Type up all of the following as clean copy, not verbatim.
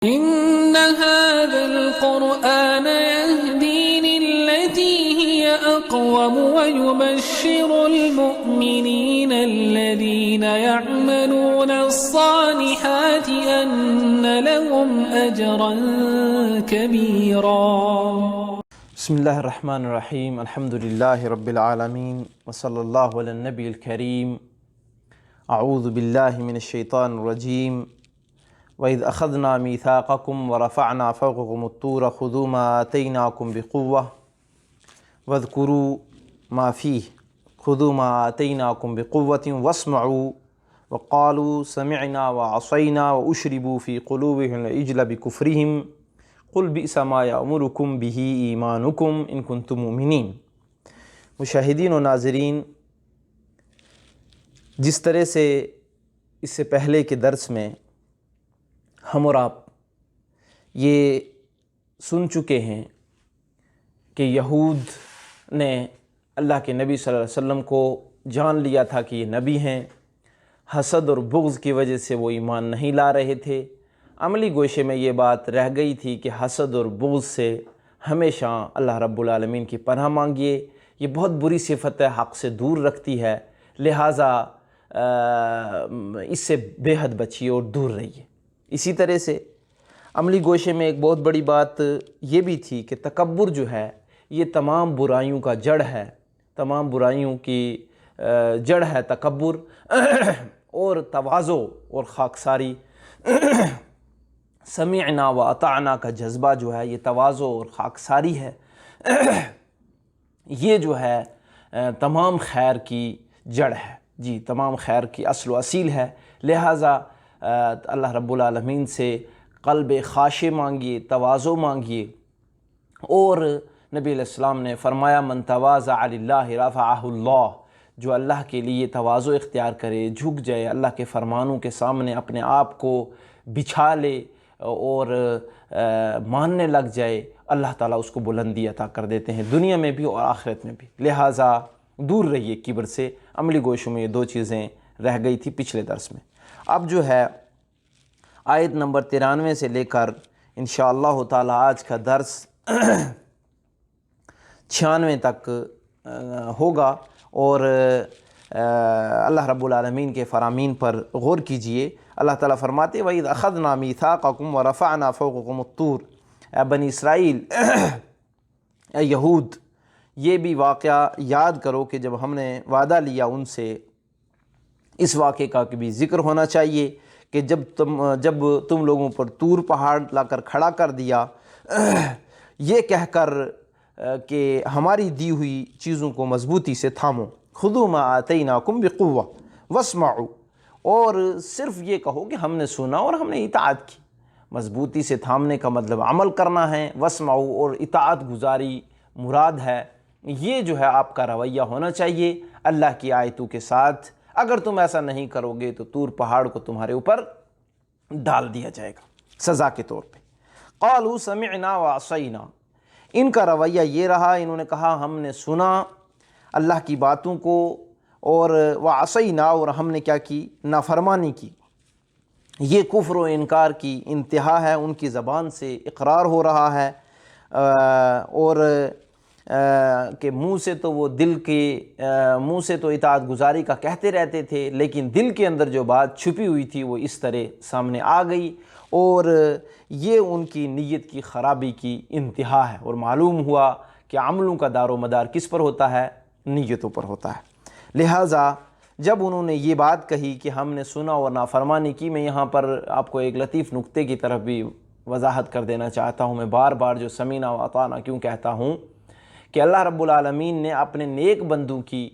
إن هذا القرآن يهدي للتي هي أقوم ويبشر المؤمنين الذين يعملون الصالحات أن لهم أجرا كبيرا. بسم الله الرحمن الرحيم. الحمد لله رب العالمين وصلى الله على النبي الكريم. أعوذ بالله من الشيطان الرجيم. وَإِذْ أَخَذْنَا مِيثَاقَكُمْ وَرَفَعْنَا فَوْقَكُمُ الطُّورَ خُذُوا مَا آتَيْنَاكُمْ بِقُوَّةٍ وَاذْكُرُوا مَا فِيهِ خُذُوا مَا آتَيْنَاكُمْ بِقُوَّةٍ وَاسْمَعُوا وَقَالُوا سَمِعْنَا وَعَصَيْنَا وَأُشْرِبُوا فِي قُلُوبِهِمُ الْعِجْلَ بِكُفْرِهِمْ قُلْ بِئْسَ مَا يَأْمُرُكُمْ بِهِ إِيمَانُكُمْ إِن كُنتُم مُؤْمِنِينَ. مشاہدین و ناظرین، جس طرح سے اس سے پہلے کے درس میں ہم اور آپ یہ سن چکے ہیں کہ یہود نے اللہ کے نبی صلی اللہ علیہ وسلم کو جان لیا تھا کہ یہ نبی ہیں. حسد اور بغض کی وجہ سے وہ ایمان نہیں لا رہے تھے. عملی گوشے میں یہ بات رہ گئی تھی کہ حسد اور بغض سے ہمیشہ اللہ رب العالمین کی پناہ مانگیے. یہ بہت بری صفت ہے، حق سے دور رکھتی ہے، لہٰذا اس سے بے حد بچیے اور دور رہیے. اسی طرح سے عملی گوشے میں ایک بہت بڑی بات یہ بھی تھی کہ تکبر جو ہے یہ تمام برائیوں کا جڑ ہے. تمام برائیوں کی جڑ ہے تکبر، اور تواضع اور خاکساری. سمعنا و اطعنا کا جذبہ جو ہے یہ تواضع اور خاکساری ہے. یہ جو ہے تمام خیر کی جڑ ہے، جی تمام خیر کی اصل و اصیل ہے. لہٰذا اللہ رب العالمین سے قلب خاشع مانگیے، تواضع مانگیے. اور نبی علیہ السلام نے فرمایا من تواضع للہ رفعہ اللہ، جو اللہ کے لیے تواضع اختیار کرے، جھک جائے، اللہ کے فرمانوں کے سامنے اپنے آپ کو بچھا لے اور ماننے لگ جائے، اللہ تعالیٰ اس کو بلندی عطا کر دیتے ہیں دنیا میں بھی اور آخرت میں بھی. لہٰذا دور رہیے کبر سے. عملی گوشوں میں یہ دو چیزیں رہ گئی تھی پچھلے درس میں. اب جو ہے آیت نمبر 93 سے لے کر انشاءاللہ تعالی آج کا درس 96 تک ہوگا، اور اللہ رب العالمین کے فرامین پر غور کیجئے. اللہ تعالیٰ فرماتے وَإِذْ أَخَذْنَا مِيثَاقَكُمْ وَرَفَعْنَا فَوْقَكُمُ الطُّورَ. اے بنی اسرائیل، اے یہود، یہ بھی واقعہ یاد کرو کہ جب ہم نے وعدہ لیا ان سے. اس واقعے کا بھی ذکر ہونا چاہیے کہ جب تم لوگوں پر طور پہاڑ لا کر کھڑا کر دیا، یہ کہہ کر کہ ہماری دی ہوئی چیزوں کو مضبوطی سے تھامو. خذوا ما آتیناکم بقوہ واسمعوا، اور صرف یہ کہو کہ ہم نے سنا اور ہم نے اطاعت کی. مضبوطی سے تھامنے کا مطلب عمل کرنا ہے. واسمعوا، اور اطاعت گزاری مراد ہے. یہ جو ہے آپ کا رویہ ہونا چاہیے اللہ کی آیتوں کے ساتھ. اگر تم ایسا نہیں کرو گے تو طور پہاڑ کو تمہارے اوپر ڈال دیا جائے گا سزا کے طور پہ. قالوا سمعنا وعصینا، ان کا رویہ یہ رہا، انہوں نے کہا ہم نے سنا اللہ کی باتوں کو، اور وعصینا، اور ہم نے کیا کی؟ نافرمانی کی. یہ کفر و انکار کی انتہا ہے. ان کی زبان سے اقرار ہو رہا ہے، اور کہ منہ سے تو وہ منہ سے تو اطاعت گزاری کا کہتے رہتے تھے، لیکن دل کے اندر جو بات چھپی ہوئی تھی وہ اس طرح سامنے آ گئی، اور یہ ان کی نیت کی خرابی کی انتہا ہے. اور معلوم ہوا کہ عملوں کا دار و مدار کس پر ہوتا ہے؟ نیتوں پر ہوتا ہے. لہٰذا جب انہوں نے یہ بات کہی کہ ہم نے سنا اور نافرمانی کی، میں یہاں پر آپ کو ایک لطیف نقطے کی طرف بھی وضاحت کر دینا چاہتا ہوں. میں بار بار جو سمینا و اطعنا کیوں کہتا ہوں کہ اللہ رب العالمین نے اپنے نیک بندوں کی،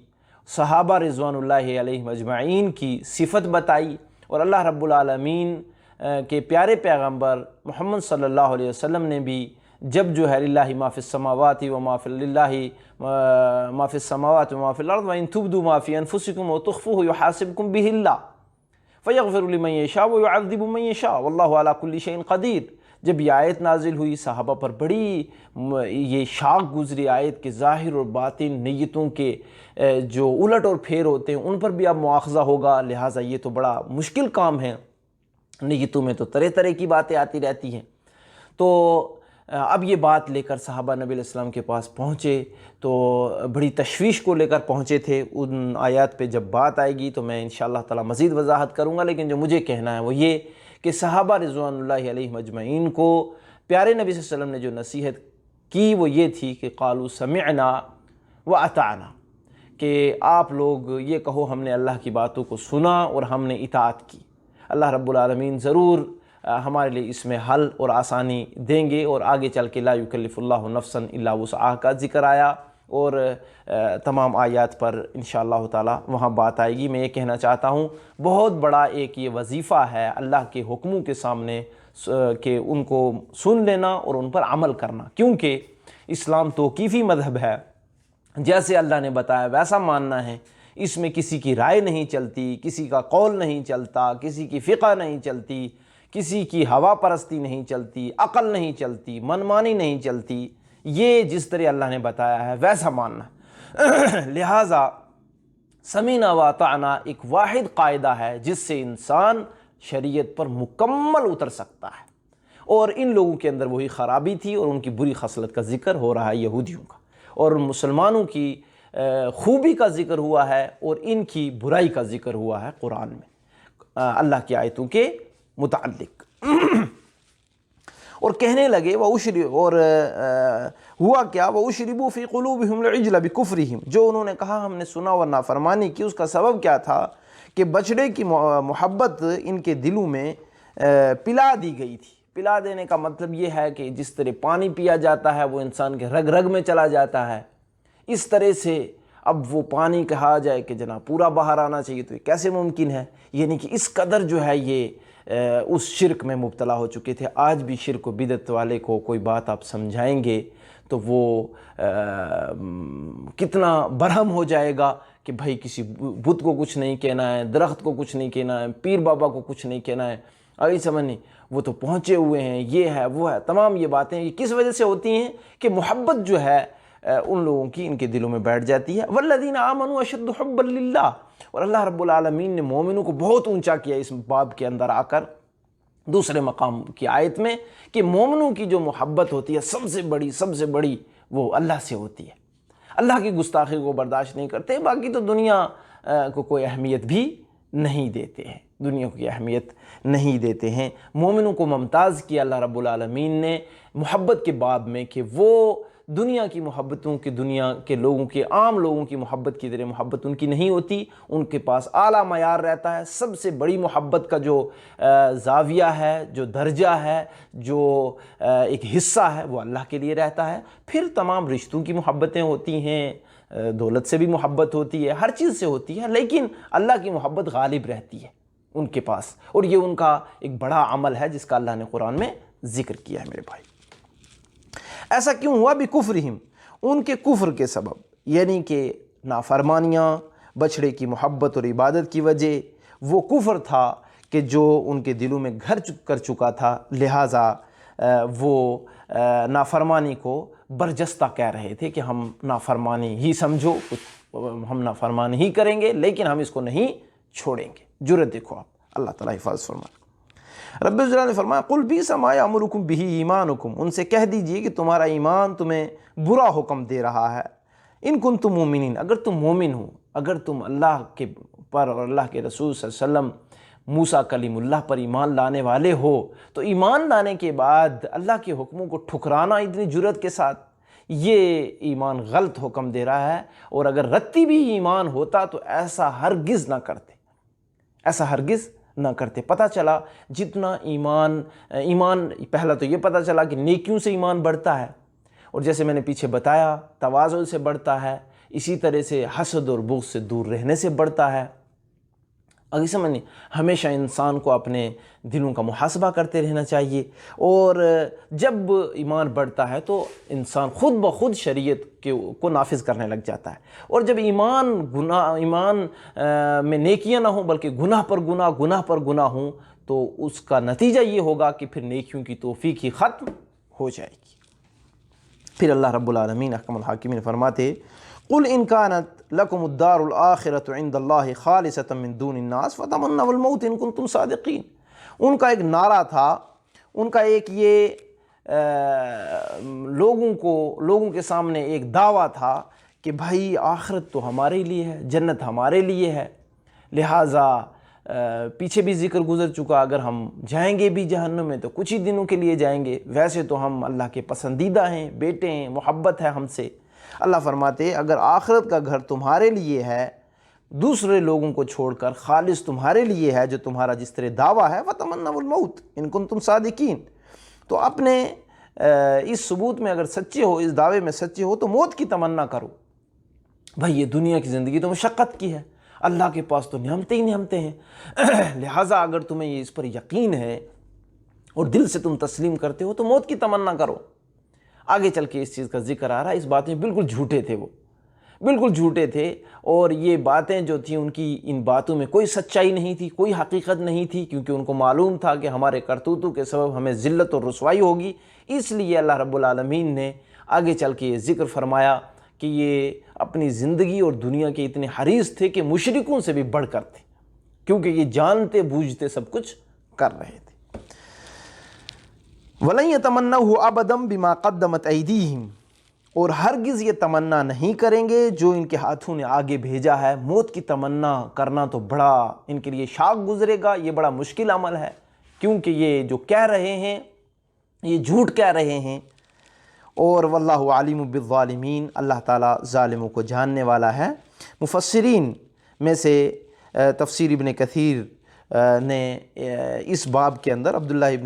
صحابہ رضوان اللہ علیہم اجمعین کی صفت بتائی، اور اللہ رب العالمین کے پیارے پیغمبر محمد صلی اللہ علیہ وسلم نے بھی جب جو ہے للہ ما فی السماوات و ما فی للہ ما فی السماوات و ما فی الارض وان تبدوا ما فی انفسکم وتخفوه یحاسبکم به اللہ فیغفر لمن یشاء ویعذب من یشاء واللہ علی کل شیء قدیر. جب یہ آیت نازل ہوئی، صحابہ پر بڑی یہ شاق گزری آیت کے ظاہر اور باطن نیتوں کے جو الٹ اور پھیر ہوتے ہیں ان پر بھی اب مواخذہ ہوگا. لہٰذا یہ تو بڑا مشکل کام ہے نیتوں میں تو طرح طرح کی باتیں آتی رہتی ہیں۔ تو اب یہ بات لے کر صحابہ نبی علیہ السلام کے پاس پہنچے تو بڑی تشویش کو لے کر پہنچے تھے۔ ان آیات پہ جب بات آئے گی تو میں انشاءاللہ تعالی مزید وضاحت کروں گا، لیکن جو مجھے کہنا ہے وہ یہ کہ صحابہ رضوان اللہ علیہم اجمعین کو پیارے نبی صلی اللہ علیہ وسلم نے جو نصیحت کی وہ یہ تھی کہ قالوا سمعنا واطعنا، کہ آپ لوگ یہ کہو ہم نے اللہ کی باتوں کو سنا اور ہم نے اطاعت کی۔ اللہ رب العالمین ضرور ہمارے لیے اس میں حل اور آسانی دیں گے، اور آگے چل کے لا یکلف اللہ نفسا الا وسعہا کا ذکر آیا، اور تمام آیات پر انشاءاللہ تعالی وہاں بات آئے گی۔ میں یہ کہنا چاہتا ہوں بہت بڑا ایک یہ وظیفہ ہے اللہ کے حکموں کے سامنے کہ ان کو سن لینا اور ان پر عمل کرنا، کیونکہ اسلام توقیفی مذہب ہے، جیسے اللہ نے بتایا ویسا ماننا ہے۔ اس میں کسی کی رائے نہیں چلتی، کسی کا قول نہیں چلتا، کسی کی فقہ نہیں چلتی، کسی کی ہوا پرستی نہیں چلتی، عقل نہیں چلتی، منمانی نہیں چلتی۔ یہ جس طرح اللہ نے بتایا ہے ویسا ماننا۔ لہٰذا سمینا و اطعنا ایک واحد قاعدہ ہے جس سے انسان شریعت پر مکمل اتر سکتا ہے، اور ان لوگوں کے اندر وہی خرابی تھی، اور ان کی بری خصلت کا ذکر ہو رہا ہے یہودیوں کا، اور مسلمانوں کی خوبی کا ذکر ہوا ہے اور ان کی برائی کا ذکر ہوا ہے قرآن میں اللہ کی آیتوں کے متعلق۔ اور کہنے لگے اور ہوا کیا، وَأُشْرِبُوا فِي قُلُوبِهِمُ الْعِجْلَ بِكُفْرِهِمْ، جو انہوں نے کہا ہم نے سنا اور نافرمانی کی، اس کا سبب کیا تھا کہ بچڑے کی محبت ان کے دلوں میں پلا دی گئی تھی۔ پلا دینے کا مطلب یہ ہے کہ جس طرح پانی پیا جاتا ہے وہ انسان کے رگ رگ میں چلا جاتا ہے، اس طرح سے اب وہ پانی کہا جائے کہ جناب پورا باہر آنا چاہیے، تو یہ کیسے ممکن ہے؟ یعنی کہ اس قدر جو ہے یہ اس شرک میں مبتلا ہو چکے تھے۔ آج بھی شرک و بدعت والے کو کوئی بات آپ سمجھائیں گے تو وہ کتنا برہم ہو جائے گا کہ بھائی کسی بت کو کچھ نہیں کہنا ہے، درخت کو کچھ نہیں کہنا ہے، پیر بابا کو کچھ نہیں کہنا ہے، آگے سمجھ نہیں، وہ تو پہنچے ہوئے ہیں، یہ ہے وہ ہے۔ تمام یہ باتیں یہ کس وجہ سے ہوتی ہیں کہ محبت جو ہے ان لوگوں کی ان کے دلوں میں بیٹھ جاتی ہے۔ والذین آمنوا اشد حبا للہ، اور اللہ رب العالمین نے مومنوں کو بہت اونچا کیا اس باب کے اندر آ کر دوسرے مقام کی آیت میں، کہ مومنوں کی جو محبت ہوتی ہے سب سے بڑی وہ اللہ سے ہوتی ہے۔ اللہ کی گستاخی کو برداشت نہیں کرتے، باقی تو دنیا کو کوئی اہمیت بھی نہیں دیتے ہیں، دنیا کو اہمیت نہیں دیتے ہیں۔ مومنوں کو ممتاز کیا اللہ رب العالمین نے محبت کے باب میں کہ وہ دنیا کی محبتوں کی، دنیا کے لوگوں کے، عام لوگوں کی محبت کی طرح محبت ان کی نہیں ہوتی، ان کے پاس اعلیٰ معیار رہتا ہے۔ سب سے بڑی محبت کا جو زاویہ ہے، جو درجہ ہے، جو ایک حصہ ہے وہ اللہ کے لیے رہتا ہے۔ پھر تمام رشتوں کی محبتیں ہوتی ہیں، دولت سے بھی محبت ہوتی ہے، ہر چیز سے ہوتی ہے، لیکن اللہ کی محبت غالب رہتی ہے ان کے پاس، اور یہ ان کا ایک بڑا عمل ہے جس کا اللہ نے قرآن میں ذکر کیا ہے میرے بھائی۔ ایسا کیوں ہوا؟ بکفرہم، ان کے کفر کے سبب، یعنی کہ نافرمانیاں، بچڑے کی محبت اور عبادت کی وجہ، وہ کفر تھا کہ جو ان کے دلوں میں گھر کر چکا تھا، لہٰذا وہ نافرمانی کو برجستہ کہہ رہے تھے کہ ہم نافرمانی ہی سمجھو، ہم نافرمانی ہی کریں گے، لیکن ہم اس کو نہیں چھوڑیں گے۔ جرأت دیکھو آپ، اللہ تعالیٰ حفاظت فرمائے۔ رب العزت نے فرمایا قل بیس ما یامرکم بہ ایمانکم، ان سے کہہ دیجئے کہ تمہارا ایمان تمہیں برا حکم دے رہا ہے، ان کنتم مومنین، اگر تم مومن ہو، اگر تم اللہ کے پر اور اللہ کے رسول صلی اللہ علیہ وسلم موسیٰ کلیم اللہ پر ایمان لانے والے ہو، تو ایمان لانے کے بعد اللہ کے حکموں کو ٹھکرانا اتنی جرأت کے ساتھ، یہ ایمان غلط حکم دے رہا ہے۔ اور اگر رتی بھی ایمان ہوتا تو ایسا ہرگز نہ کرتے، ایسا ہرگز نہ کرتے۔ پتہ چلا جتنا ایمان پہلا تو یہ پتہ چلا کہ نیکیوں سے ایمان بڑھتا ہے، اور جیسے میں نے پیچھے بتایا تواضع سے بڑھتا ہے، اسی طرح سے حسد اور بغض سے دور رہنے سے بڑھتا ہے۔ اگر سمجھیں ہمیشہ انسان کو اپنے دلوں کا محاسبہ کرتے رہنا چاہیے، اور جب ایمان بڑھتا ہے تو انسان خود بخود شریعت کو نافذ کرنے لگ جاتا ہے، اور جب ایمان میں نیکیاں نہ ہوں بلکہ گناہ پر گناہ ہوں تو اس کا نتیجہ یہ ہوگا کہ پھر نیکیوں کی توفیق ہی ختم ہو جائے گی۔ پھر اللہ رب العالمین احکم الحاکمین فرماتے قل ان كانت لكم الدار الآخرة عند الله خالصة من دون الناس فتمنوا الموت ان كنتم صادقین، ان کا ایک نعرہ تھا، ان کا ایک یہ لوگوں کے سامنے ایک دعویٰ تھا کہ بھائی آخرت تو ہمارے لیے ہے، جنت ہمارے لیے ہے، لہٰذا پیچھے بھی ذکر گزر چکا، اگر ہم جائیں گے بھی جہنم میں تو کچھ ہی دنوں کے لیے جائیں گے، ویسے تو ہم اللہ کے پسندیدہ ہیں، بیٹے ہیں، محبت ہے ہم سے۔ اللہ فرماتے اگر آخرت کا گھر تمہارے لیے ہے، دوسرے لوگوں کو چھوڑ کر خالص تمہارے لیے ہے، جو تمہارا جس طرح دعویٰ ہے وَتَمَنَّوُا الْمَوْتَ إِن كُنتُمْ صَادِقِينَ، تو اپنے اس ثبوت میں اگر سچے ہو، اس دعوے میں سچے ہو تو موت کی تمنا کرو۔ بھائی یہ دنیا کی زندگی تو مشقت کی ہے، اللہ کے پاس تو نعمتیں ہی نعمتیں ہیں، لہٰذا اگر تمہیں یہ اس پر یقین ہے اور دل سے تم تسلیم کرتے ہو تو موت کی تمنا کرو۔ آگے چل کے اس چیز کا ذکر آ رہا ہے، اس بات میں بالکل جھوٹے تھے، وہ بالکل جھوٹے تھے، اور یہ باتیں جو تھیں ان کی، ان باتوں میں کوئی سچائی نہیں تھی، کوئی حقیقت نہیں تھی، کیونکہ ان کو معلوم تھا کہ ہمارے کرتوتوں کے سبب ہمیں ذلت اور رسوائی ہوگی۔ اس لیے اللہ رب العالمین نے آگے چل کے یہ ذکر فرمایا کہ یہ اپنی زندگی اور دنیا کے اتنے حریص تھے کہ مشرکوں سے بھی بڑھ کر تھے، کیونکہ یہ جانتے بوجھتے سب کچھ کر رہے تھے۔ وَلَن يَتَمَنَّوْهُ أَبَدًا بِمَا قَدَّمَتْ أَيْدِيهِمْ، اور ہرگز یہ تمنا نہیں کریں گے جو ان کے ہاتھوں نے آگے بھیجا ہے۔ موت کی تمنا کرنا تو بڑا ان کے لیے شاق گزرے گا، یہ بڑا مشکل عمل ہے، کیونکہ یہ جو کہہ رہے ہیں یہ جھوٹ کہہ رہے ہیں، اور واللہ علیم بالظالمین، اللہ تعالیٰ ظالموں کو جاننے والا ہے۔ مفسرین میں سے تفسیر ابن کثیر نے اس باب کے اندر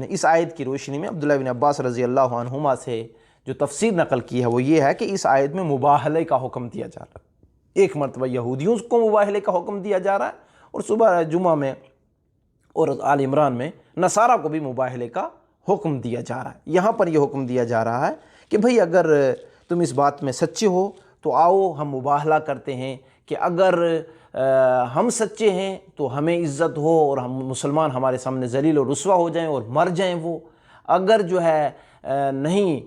اس آیت کی روشنی میں عبداللہ ابن عباس رضی اللہ عنہما سے جو تفسیر نقل کی ہے وہ یہ ہے کہ اس آیت میں مباہلے کا حکم دیا جا رہا ہے۔ ایک مرتبہ یہودیوں کو مباہلے کا حکم دیا جا رہا ہے، اور صبح جمعہ میں اور آل عمران میں نصارہ کو بھی مباہلے کا حکم دیا جا رہا ہے۔ یہاں پر یہ حکم دیا جا رہا ہے کہ بھئی اگر تم اس بات میں سچے ہو تو آؤ ہم مباہلہ کرتے ہیں کہ اگر ہم سچے ہیں تو ہمیں عزت ہو اور ہم مسلمان ہمارے سامنے ذلیل و رسوا ہو جائیں اور مر جائیں وہ، اگر جو ہے نہیں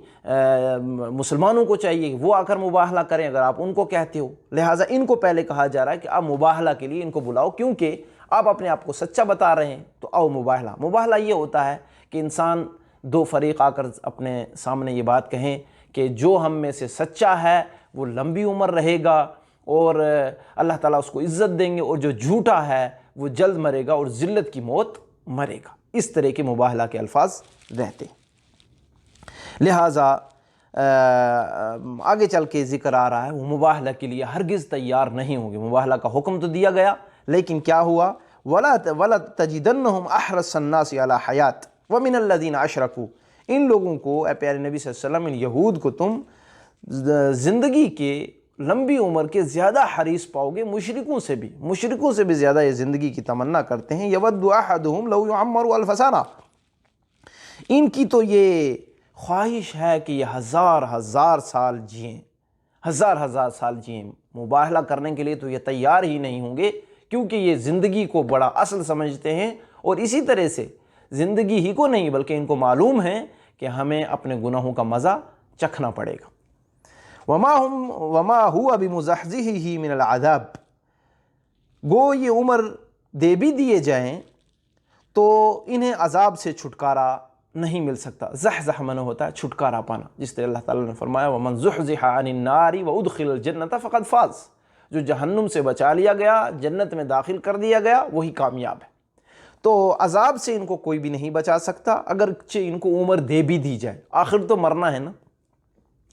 مسلمانوں کو چاہیے کہ وہ آ کر مباہلہ کریں اگر آپ ان کو کہتے ہو، لہٰذا ان کو پہلے کہا جا رہا ہے کہ آپ مباہلہ کے لیے ان کو بلاؤ، کیونکہ آپ اپنے آپ کو سچا بتا رہے ہیں، تو آؤ مباہلہ یہ ہوتا ہے کہ انسان دو فریق آ کر اپنے سامنے یہ بات کہیں کہ جو ہم میں سے سچا ہے وہ لمبی عمر رہے گا اور اللہ تعالیٰ اس کو عزت دیں گے، اور جو جھوٹا ہے وہ جلد مرے گا اور ذلت کی موت مرے گا۔ اس طرح کے مباہلہ کے الفاظ رہتے ہیں۔ لہٰذا آگے چل کے ذکر آ رہا ہے وہ مباہلہ کے لیے ہرگز تیار نہیں ہوں گے۔ مباہلہ کا حکم تو دیا گیا، لیکن کیا ہوا؟ وَلَا تَجِدَنَّهُمْ أَحْرَصَ النَّاسِ عَلَىٰ حَيَاةٍ وَمِنَ الَّذِينَ أَشْرَكُوا، ان لوگوں کو، اے پیارے نبی صلی اللہ علیہ وسلم، ان یہود کو تم زندگی کے لمبی عمر کے زیادہ حریص پاؤ گے، مشرکوں سے بھی زیادہ یہ زندگی کی تمنا کرتے ہیں۔ يَوَدُّ أَحَدُهُمْ لَوْ يُعَمَّرُ أَلْفَ سَنَةٍ، ان کی تو یہ خواہش ہے کہ یہ ہزار سال جئیں، ہزار سال جئیں۔ مباہلہ کرنے کے لیے تو یہ تیار ہی نہیں ہوں گے، کیونکہ یہ زندگی کو بڑا اصل سمجھتے ہیں، اور اسی طرح سے زندگی ہی کو نہیں بلکہ ان کو معلوم ہے کہ ہمیں اپنے گناہوں کا مزہ چکھنا پڑے گا۔ وما هو بمزحزحه من العذاب، گو یہ عمر دے بھی دیے جائیں تو انہیں عذاب سے چھٹکارا نہیں مل سکتا۔ زحزح منع ہوتا ہے چھٹکارا پانا، جس طرح اللہ تعالیٰ نے فرمایا وَمَنْ زُحْزِحَ عَنِ النَّارِ وَأُدْخِلَ الْجَنَّةَ فَقَدْ فَازَ، جو جہنم سے بچا لیا گیا، جنت میں داخل کر دیا گیا، وہی کامیاب ہے۔ تو عذاب سے ان کو کوئی بھی نہیں بچا سکتا، اگرچہ ان کو عمر دے بھی دی جائے، آخر تو مرنا ہے نا۔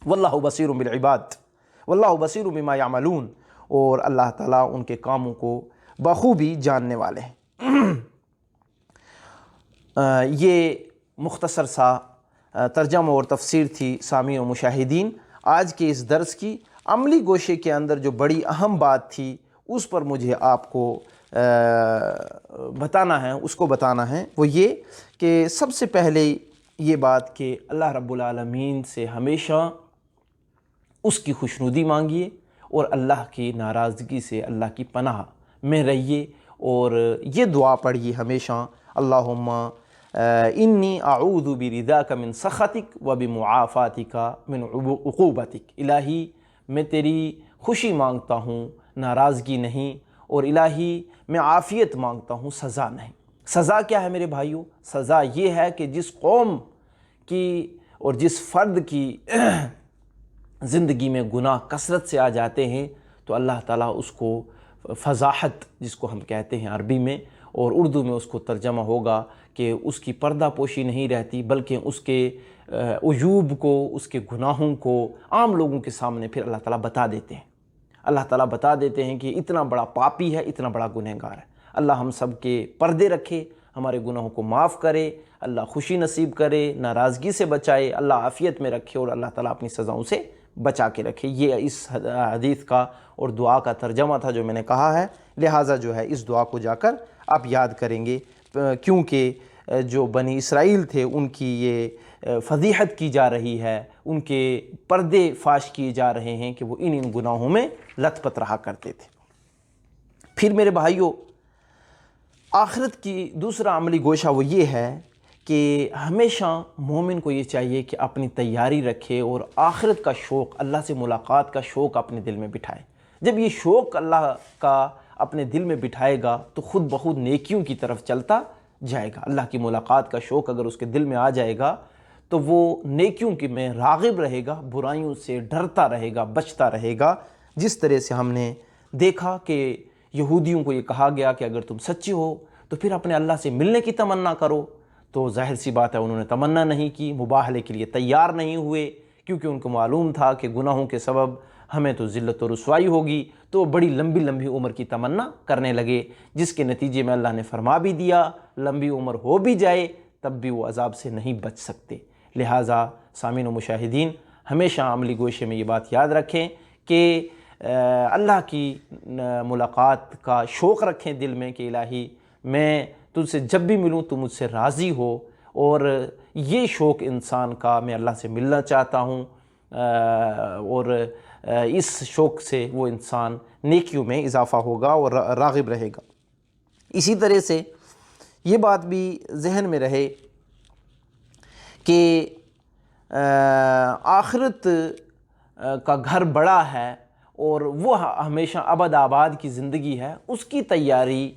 واللہ بصیر بالعباد، واللہ بصیر بما یعملون، اور اللہ تعالیٰ ان کے کاموں کو بخوبی جاننے والے ہیں۔ یہ مختصر سا ترجمہ اور تفسیر تھی سامعین و مشاہدین آج کے اس درس کی۔ عملی گوشے کے اندر جو بڑی اہم بات تھی اس پر مجھے آپ کو بتانا ہے وہ یہ کہ سب سے پہلے یہ بات کہ اللہ رب العالمین سے ہمیشہ اس کی خوشنودی مانگیے اور اللہ کی ناراضگی سے اللہ کی پناہ میں رہیے، اور یہ دعا پڑھیے ہمیشہ اللہم انی اعوذ برضاک من سخطک و بمعافاتک من عقوبتک، الہی میں تیری خوشی مانگتا ہوں، ناراضگی نہیں، اور الہی میں عافیت مانگتا ہوں، سزا نہیں۔ سزا کیا ہے میرے بھائیوں؟ سزا یہ ہے کہ جس قوم کی اور جس فرد کی زندگی میں گناہ کثرت سے آ جاتے ہیں تو اللہ تعالیٰ اس کو فضاحت، جس کو ہم کہتے ہیں عربی میں، اور اردو میں اس کو ترجمہ ہوگا کہ اس کی پردہ پوشی نہیں رہتی، بلکہ اس کے عیوب کو، اس کے گناہوں کو عام لوگوں کے سامنے پھر اللہ تعالیٰ بتا دیتے ہیں۔ اللہ تعالیٰ بتا دیتے ہیں کہ اتنا بڑا پاپی ہے، اتنا بڑا گنہگار ہے۔ اللہ ہم سب کے پردے رکھے، ہمارے گناہوں کو معاف کرے، اللہ خوشی نصیب کرے، ناراضگی سے بچائے، اللہ عافیت میں رکھے، اور اللہ تعالیٰ اپنی سزاؤں سے بچا کے رکھے۔ یہ اس حدیث کا اور دعا کا ترجمہ تھا جو میں نے کہا ہے، لہٰذا جو ہے اس دعا کو جا کر آپ یاد کریں گے، کیونکہ جو بنی اسرائیل تھے ان کی یہ فضیحت کی جا رہی ہے، ان کے پردے فاش کیے جا رہے ہیں کہ وہ ان گناہوں میں لت پت رہا کرتے تھے۔ پھر میرے بھائیوں، آخرت کی دوسرا عملی گوشہ وہ یہ ہے کہ ہمیشہ مومن کو یہ چاہیے کہ اپنی تیاری رکھے اور آخرت کا شوق، اللہ سے ملاقات کا شوق اپنے دل میں بٹھائے۔ جب یہ شوق اللہ کا اپنے دل میں بٹھائے گا تو خود بخود نیکیوں کی طرف چلتا جائے گا۔ اللہ کی ملاقات کا شوق اگر اس کے دل میں آ جائے گا تو وہ نیکیوں کی میں راغب رہے گا، برائیوں سے ڈرتا رہے گا، بچتا رہے گا۔ جس طرح سے ہم نے دیکھا کہ یہودیوں کو یہ کہا گیا کہ اگر تم سچے ہو تو پھر اپنے اللہ سے ملنے کی تمنا کرو، تو ظاہر سی بات ہے انہوں نے تمنا نہیں کی، مباہلے کے لیے تیار نہیں ہوئے، کیونکہ ان کو معلوم تھا کہ گناہوں کے سبب ہمیں تو ذلت و رسوائی ہوگی، تو بڑی لمبی لمبی عمر کی تمنا کرنے لگے، جس کے نتیجے میں اللہ نے فرما بھی دیا لمبی عمر ہو بھی جائے تب بھی وہ عذاب سے نہیں بچ سکتے۔ لہٰذا سامعین و مشاہدین، ہمیشہ عملی گوشے میں یہ بات یاد رکھیں کہ اللہ کی ملاقات کا شوق رکھیں دل میں کہ الہی میں تجھ سے جب بھی ملوں تو مجھ سے راضی ہو، اور یہ شوق انسان کا، میں اللہ سے ملنا چاہتا ہوں، اور اس شوق سے وہ انسان نیکیوں میں اضافہ ہوگا اور راغب رہے گا۔ اسی طرح سے یہ بات بھی ذہن میں رہے کہ آخرت کا گھر بڑا ہے اور وہ ہمیشہ ابد آباد کی زندگی ہے، اس کی تیاری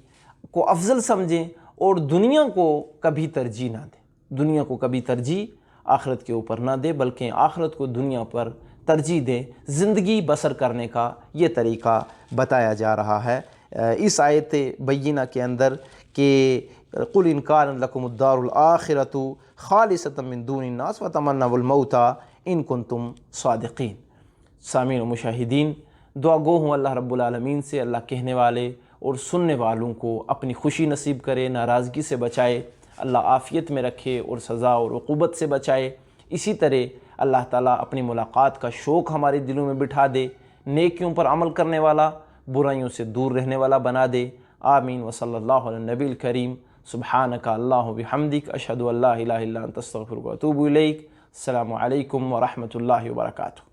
کو افضل سمجھیں اور دنیا کو کبھی ترجیح نہ دیں۔ دنیا کو کبھی ترجیح آخرت کے اوپر نہ دے، بلکہ آخرت کو دنیا پر ترجیح دیں۔ زندگی بسر کرنے کا یہ طریقہ بتایا جا رہا ہے اس آیت بینہ کے اندر کہ قُلْ إِنْ كَانَتْ لَكُمُ الدَّارُ الْآخِرَةُ خَالِصَةً مِّن دُونِ النَّاسِ وَتَمَنَّوُا الْمَوْتَ إِن كُنتُمْ صَادِقِينَ۔ سامعین و مشاہدین، دعا گو ہوں اللہ رب العالمین سے اللہ کہنے والے اور سننے والوں کو اپنی خوشی نصیب کرے، ناراضگی سے بچائے، اللہ عافیت میں رکھے اور سزا اور عقوبت سے بچائے۔ اسی طرح اللہ تعالیٰ اپنی ملاقات کا شوق ہمارے دلوں میں بٹھا دے، نیکیوں پر عمل کرنے والا، برائیوں سے دور رہنے والا بنا دے۔ آمین وصلی اللہ علی النبی الکریم۔ سبحانک اللہم وبحمدک، اشہد ان لا الہ الا انت استغفرک واتوب الیک۔ السلام علیکم ورحمۃ اللہ وبرکاتہ۔